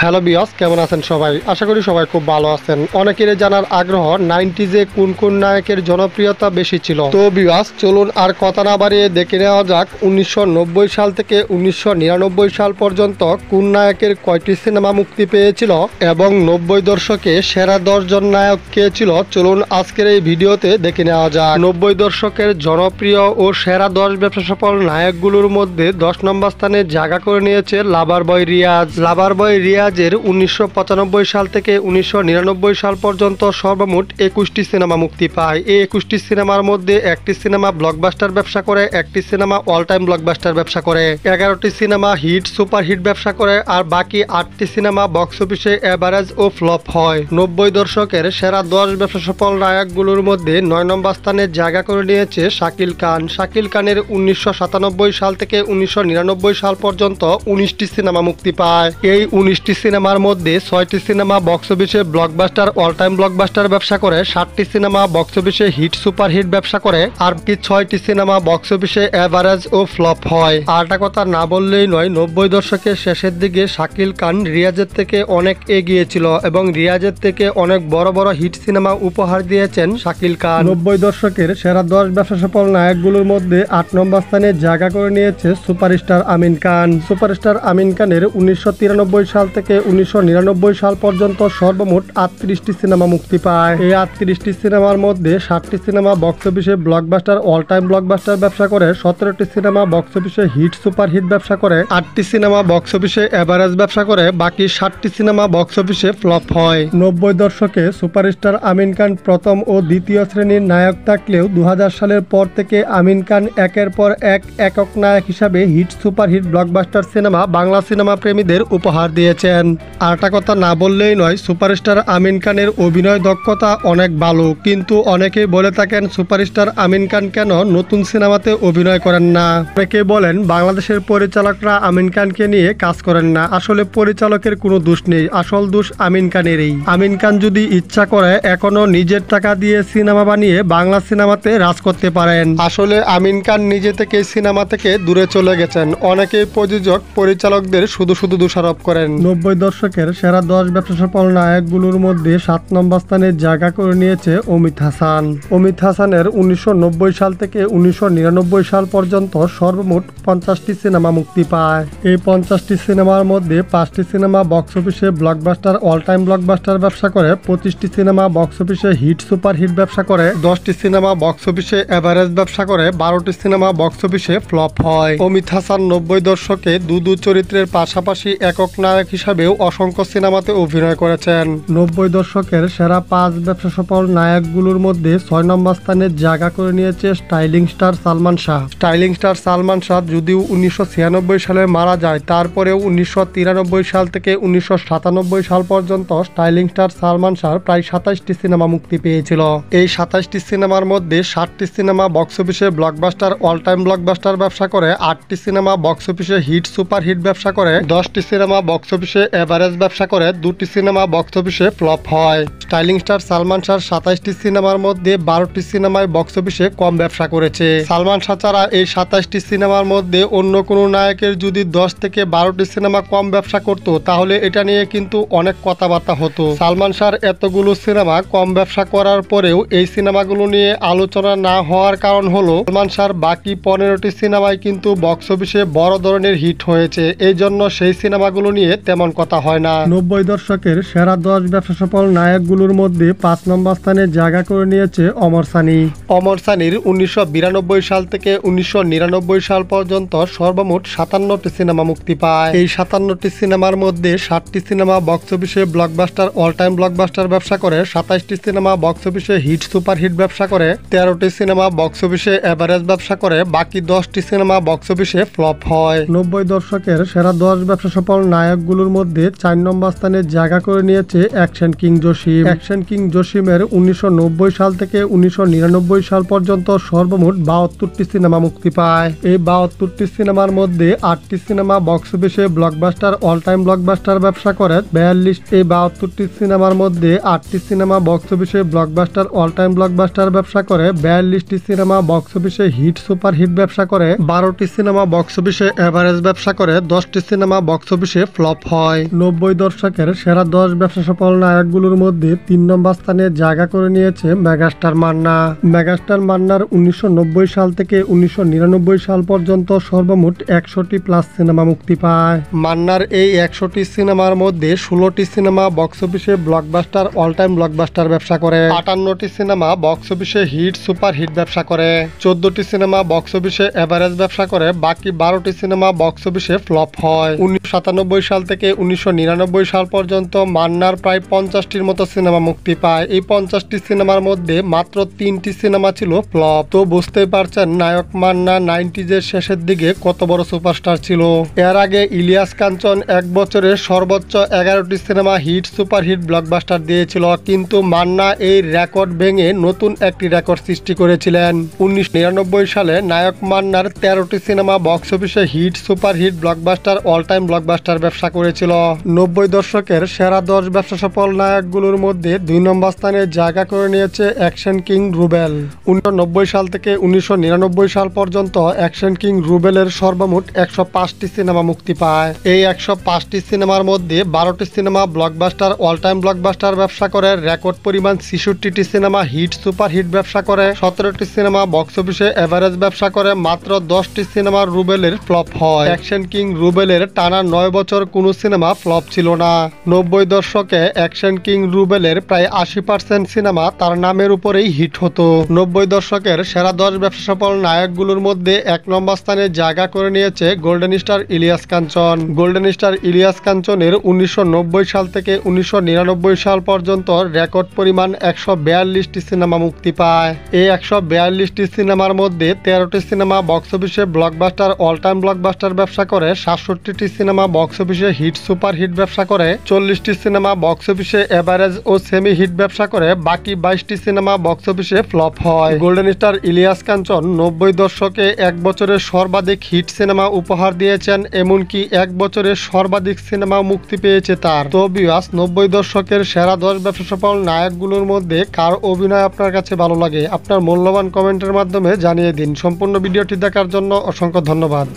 Hello বিয়স, কেমন আছেন সবাই? আশা করি সবাই খুব ভালো আছেন। অনেকেরই জানার আগ্রহ 90s কোন কোন নায়কের জনপ্রিয়তা বেশি ছিল। তো বিয়স, চলুন আর কথা না বাড়িয়ে দেখে নেওয়া যাক 1990 সাল থেকে 1999 সাল পর্যন্ত কোন নায়কের কয়টি সিনেমা মুক্তি পেয়েছিল এবং 90 দশকে সেরা 10 জন নায়ক কে ছিল। চলুন আজকের এই ভিডিওতে দেখে নেওয়া যাক। 90 দশকের জনপ্রিয় ও সেরা 10 ব্যবসা সফল নায়কগুলোর মধ্যে 10 নম্বর স্থানে জায়গা করে নিয়েছে লাভার বয় রিয়াজ। লাভার বয় রিয়াজের 1995 সাল থেকে 1999 সাল পর্যন্ত সর্বমোট 21টি সিনেমা মুক্তি পায়। এই 21টি সিনেমার মধ্যে একটি সিনেমা ব্লকবাস্টার ব্যবসা করে, একটি সিনেমা অল টাইম ব্লকবাস্টার ব্যবসা করে, 11টি সিনেমা হিট সুপার হিট ব্যবসা করে, আর বাকি 8টি সিনেমা বক্স অফিসে এভারেজ ও ফ্লপ হয়। 90 দশকের সেরা 10 ব্যবসা সফল নায়কগুলোর মধ্যে 9 নম্বর স্থানে জায়গা করে নিয়েছে শাকিল খান। শাকিল খানের 1997 সাল থেকে 1999 সাল পর্যন্ত 19টি সিনেমা মুক্তি পায়। এই 19টি সিনেমার মধ্যে 6টি সিনেমা বক্স অফিসে ব্লকবাস্টার অল টাইম ব্লকবাস্টার ব্যবসা করে, 7টি সিনেমা বক্স অফিসে হিট সুপার হিট ব্যবসা করে, আর 6টি সিনেমা বক্স অফিসে এভারেজ ও ফ্লপ হয়। আরটা কথা না বললেই নয়, 90 দশকের শেষের দিকে শাকিল খান রিয়াজের থেকে অনেক এগিয়ে ছিল এবং রিয়াজের থেকে অনেক বড় বড় হিট সিনেমা উপহার দিয়েছেন শাকিল খান। 90 দশকের সেরা 10 ব্যবসা সফল নায়কগুলোর মধ্যে 8 নম্বর স্থানে জায়গা করে নিয়েছে সুপারস্টার আমিন খান। সুপারস্টার আমিন খানের 1993 সাল থেকে 1999 সাল পর্যন্ত সর্বমোট 38টি সিনেমা মুক্তি পায়। এই 38টি সিনেমার মধ্যে 7টি সিনেমা বক্স অফিসে ব্লকবাস্টার অল টাইম ব্লকবাস্টার ব্যবসা করে, 17টি সিনেমা বক্স অফিসে হিট সুপার হিট ব্যবসা করে, 8টি সিনেমা বক্স অফিসে এভারেজ ব্যবসা করে, বাকি 7টি সিনেমা বক্স অফিসে ফ্লপ হয়। 90 দশকে সুপারস্টার আমিন খান প্রথম ও দ্বিতীয় শ্রেণীর নায়ক থাকলেও 2000 সালের পর থেকে আমিন খান একের পর এক একক নায়ক হিসাবে hit super hit blockbuster cinema Bangla cinema প্রেমীদের উপহার দিয়েছেন। আরটা কথা না বললেই নয়, সুপারস্টার আমিন খানের অভিনয় দক্ষতা অনেক ভালো, কিন্তু অনেকেই বলে থাকেন সুপারস্টার আমিন খান কেন নতুন সিনেমাতে অভিনয় করেন না। অনেকে বলেন বাংলাদেশের পরিচালকরা আমিন খানকে নিয়ে কাজ করেন না। আসলে পরিচালকের কোনো দোষ নেই, আসল দোষ আমিন খানেরই। আমিন খান যদি ইচ্ছা করে এখনো নিজের টাকা দিয়ে সিনেমা বানিয়ে বাংলা সিনেমাতে রাজ করতে পারেন। আসলে আমিন খান নিজে থেকে সিনেমা থেকে দূরে চলে গেছেন। অনেকেই প্রযোজক পরিচালকদের শুধু শুধু দোষারোপ করেন। 90 দশকের সেরা 10 ব্যবসা সফল নায়কগুলোর মধ্যে 7 নম্বর স্থানে জায়গা করে নিয়েছে অমিত হাসান। অমিত হাসানের 1990 সাল থেকে 1999 সাল পর্যন্ত সর্বমোট 50টি সিনেমা মুক্তি পায়। এই 50টি সিনেমার মধ্যে 5টি সিনেমা বক্স অফিসে ব্লকবাস্টার অল টাইম ব্লকবাস্টার ব্যবসা করে, 25টি সিনেমা বক্স অফিসে হিট সুপার হিট ব্যবসা করে, 10টি সিনেমা বক্স অফিসে এভারেজ ব্যবসা করে, 12টি সিনেমা বক্স অফিসে ফ্লপ হয়। অমিত হাসান 90 দশকে দুদু চরিত্রের পাশাপাশি একক নায়ক হিসাবেও অসংখ্য সিনেমাতে অভিনয় করেছেন। 90 দশকের সেরা 5 ব্যবসা সফল নায়কগুলোর মধ্যে 6 নম্বর স্থানে জায়গা করে নিয়েছে styling star Salman Shah. Styling star Salman Shah যদিও 1996 সালে মারা যায়, তারপরেও 1993 সাল থেকে 1997 সাল পর্যন্ত স্টাইলিং স্টার সালমান শাহ প্রায় 27টি সিনেমা মুক্তি পেয়েছিল। এই 27টি সিনেমার মধ্যে 7টি সিনেমা বক্স অফিসে ব্লকবাস্টার অল টাইম ব্লকবাস্টার ব্যবসা করে, 8টি সিনেমা বক্স অফিসে হিট সুপার হিট ব্যবসা করে, 10টি সিনেমা বক্স অফিসে এভারেজ ব্যবসা করে, 2টি সিনেমা বক্স অফিসে ফ্লপ হয়। স্টাইলিং স্টার সালমান শাহ 27টি সিনেমার মধ্যে 12টি সিনেমায় বক্স অফিসে কম ব্যবসা করেছে। সালমান শাহ ছাড়া এই 27টি সিনেমার মধ্যে অন্য কোনো নায়কের যদি 10 থেকে 12টি সিনেমা কম ব্যবসা করত, তাহলে এটা নিয়ে কিন্তু অনেক কথাবার্তা হতো। সালমান শাহর এতগুলো সিনেমা কম ব্যবসা করার পরেও এই সিনেমাগুলো নিয়ে আলোচনা না হওয়ার কারণ হলো সালমান শাহর বাকি 15টি সিনেমায় কিন্তু বক্স অফিসে বড় ধরনের হিট হয়েছে, এই জন্য সেই সিনেমাগুলো নিয়ে তেমন কথা হয় না। 90 দশকের সেরা 10 ব্যবসা সফল নায়কগুলোর মধ্যে 5 নম্বর স্থানে জায়গা করে নিয়েছে অমর সানি। অমর সানির 1992 সাল থেকে 1999 সাল পর্যন্ত সর্বমোট 57টি সিনেমা মুক্তি পায়। এই 57টি সিনেমার মধ্যে 7টি সিনেমা বক্স অফিসে ব্লকবাস্টার অল টাইম ব্লকবাস্টার ব্যবসা করে, 27টি সিনেমা বক্স অফিসে হিট সুপার হিট ব্যবসা করে, 13টি সিনেমা বক্স অফিসে এভারেজ ব্যবসা করে, বাকি 10টি সিনেমা বক্স অফিসে ফ্লপ হয়। 90 দশকের সেরা 10 ব্যবসা সফল নায়কগুলোর মধ্যে 4 নম্বর স্থানে জায়গা করে নিয়েছে action king Jasim. Action king জসিমের 1990 সাল থেকে 1999 সাল পর্যন্ত সর্বমোট 72টি সিনেমা মুক্তি পায়। এই 72টি সিনেমার মধ্যে 8টি সিনেমা বক্স অফিসে ব্লকবাস্টার অল টাইম ব্লকবাস্টার ব্যবসা করে, 42 এই 72টি সিনেমার মধ্যে 8টি সিনেমা বক্স অফিসে ব্লকবাস্টার অল টাইম ব্লকবাস্টার ব্যবসা করে, 42টি সিনেমা বক্স অফিসে হিট সুপার হিট ব্যবসা করে, 12টি সিনেমা বক্স অফিসে এভারেজ ব্যবসা করে, 10টি সিনেমা বক্স অফিসে ফ্লপ হয়। হয়। 90 দশকের সেরা 10 ব্যবসা সফল নায়কগুলোর মধ্যে 3 নম্বর স্থানে জায়গা করে নিয়েছে মেগাস্টার মান্না। মেগাস্টার মান্নার 1990 সাল থেকে 1999 সাল পর্যন্ত সর্বমোট 100টি প্লাস সিনেমা মুক্তি পায়। মান্নার এই 100টি সিনেমার মধ্যে 16টি সিনেমা বক্স অফিসে ব্লকবাস্টার অল টাইম ব্লকবাস্টার ব্যবসা করে, 58টি সিনেমা বক্স অফিসে হিট সুপার হিট ব্যবসা করে, 14টি সিনেমা বক্স অফিসে এভারেজ ব্যবসা করে, বাকি 12টি সিনেমা বক্স অফিসে ফ্লপ হয়। 1997 সাল থেকে 1999 সাল পর্যন্ত মান্নার প্রায় 50টির মতো সিনেমা মুক্তি পায়। এই 50টি সিনেমার মধ্যে মাত্র 3টি সিনেমা ছিল ফ্লপ। তো বুঝতেই পারছেন নায়ক মান্না 90s শেষের দিকে কত বড় সুপারস্টার ছিল। এর আগে ইলিয়াস কাঞ্চন এক বছরে সর্বোচ্চ 11টি cinema hit super hit blockbuster দিয়েছিল, কিন্তু মান্না এই রেকর্ড ভেঙে নতুন একটি রেকর্ড সৃষ্টি করেছিলেন। 1999 সালে নায়ক মান্নার 13টি সিনেমা বক্স অফিসে hit super hit blockbuster all time blockbuster ব্যবসা করেছিল। 90 দশকের সেরা 10 ব্যবসা সফল নায়কগুলোর মধ্যে 2 নম্বর স্থানে জায়গা করে নিয়েছে অ্যাকশন কিং রুবেল। 1990 সাল থেকে 1999 সাল পর্যন্ত অ্যাকশন কিং রুবেলের সর্বমোট 105টি সিনেমা মুক্তি পায়। এই 105টি সিনেমার মধ্যে 12টি cinema blockbuster all time blockbuster ব্যবসা করে, রেকর্ড পরিমাণ 66টি সিনেমা হিট সুপার হিট ব্যবসা করে, 17টি সিনেমা বক্স অফিসে এভারেজ ব্যবসা করে, মাত্র 10টি সিনেমা রুবেলের ফ্লপ হয়। অ্যাকশন কিং রুবেলের টানা 9 বছর কোনো সিনেমা ফ্লপ ছিল না। 90 দশকে অ্যাকশন কিং রুবেলের প্রায় 80% সিনেমা তার নামের উপরেই হিট হতো। 90 দশকের সেরা 10 ব্যবসা সফল নায়কগুলোর মধ্যে 1 নম্বর স্থানে জায়গা করে নিয়েছে golden star Ilias Kanchan. Golden star Ilias কাঞ্চনের 1990 সাল থেকে 1999 সাল পর্যন্ত রেকর্ড পরিমাণ 142টি সিনেমা মুক্তি পায়। এই 142টি সিনেমার মধ্যে 13টি সিনেমা বক্স অফিসে ব্লকবাস্টার অল টাইম ব্লকবাস্টার ব্যবসা করে, 67টি সিনেমা বক্স অফিসে হিট সুপার হিট ব্যবসা করে, 40টি সিনেমা বক্স অফিসে এভারেজ ও সেমি হিট ব্যবসা করে, বাকি 22টি সিনেমা বক্স অফিসে ফ্লপ হয়। গোল্ডেন স্টার ইলিয়াস কাঞ্চন 90 দশকে এক বছরের সর্বাধিক হিট সিনেমা উপহার দিয়েছেন, এমনকি এক বছরের সর্বাধিক সিনেমা মুক্তি পেয়েছে তার। তো ভিউয়ার্স, 90 দশকের সেরা 10 ব্যবসা সফল নায়কগুলোর মধ্যে কার অভিনয় আপনার কাছে ভালো লাগে? আপনার মূল্যবান কমেন্টের মাধ্যমে জানিয়ে দিন। সম্পূর্ণ ভিডিওটি দেখার জন্য অসংখ্য ধন্যবাদ।